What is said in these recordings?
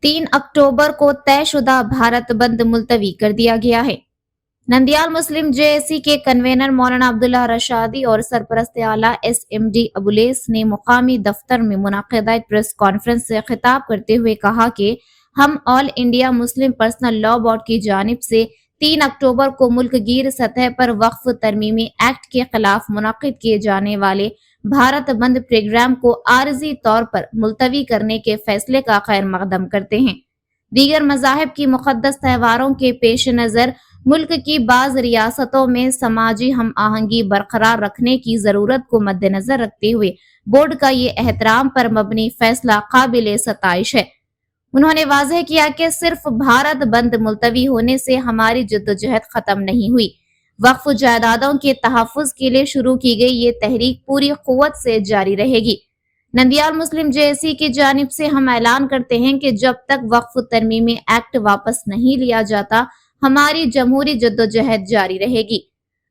3 अक्टूबर को तयशुदा भारत बंद मुलतवी कर दिया गया है। नंदियाल मुस्लिम जेएसी के कन्वेनर मौलाना अब्दुल्ला रशादी और सरपरस्त आला एसएमडी अबुलेस ने मुकामी दफ्तर में मुनाकिदा एक प्रेस कॉन्फ्रेंस से खिताब करते हुए कहा कि हम all India Muslim personal law board की जानिब से 3 अक्टूबर को मुल्क गिर सतह पर वक्फ तरमीमी एक्ट के खिलाफ मुनक्किद किए जाने वाले भारत बंद प्रोग्राम को आरजी तौर पर मुलतवी करने के फैसले का खैर मकदम करते हैं। दीगर मज़ाहिब की मुक़द्दस त्योहारों के पेश नज़र मुल्क की बाज़ रियासतों में समाजी हम आहंगी बरकरार रखने की ज़रूरत को मद्देनज़र रखते हुए बोर्ड का ये एहतराम पर मबनी फैसला काबिल सताइश है। उन्होंने वाज़ेह किया कि सिर्फ भारत बंद मुलतवी होने से हमारी जद्दोजहद ख़त्म नहीं हुई। वक्फ जायदादों के तहफ़्फ़ुज़ के लिए शुरू की गई ये तहरीक पूरी क़ुव्वत से जारी रहेगी। नंदियाल मुस्लिम जेएसी की जानिब से हम ऐलान करते हैं कि जब तक वक्फ तरमीमी एक्ट वापस नहीं लिया जाता, हमारी जमहूरी जद्दोजहद जारी रहेगी।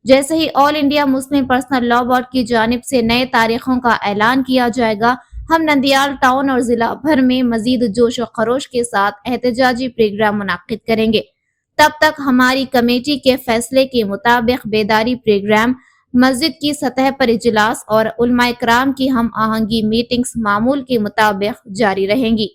जैसे ही all India Muslim personal law board की जानिब से नए तारीखों का ऐलान किया जाएगा, हम नंदियाल टाउन और जिला भर में मजीद जोश व खरोश के साथ एहतजाजी प्रोग्राम मुनाकिद करेंगे। तब तक हमारी कमेटी के फैसले के मुताबिक बेदारी प्रोग्राम, मस्जिद की सतह पर इजलास और उलमा इकराम की हम आहंगी मीटिंग्स मामूल के मुताबिक जारी रहेंगी।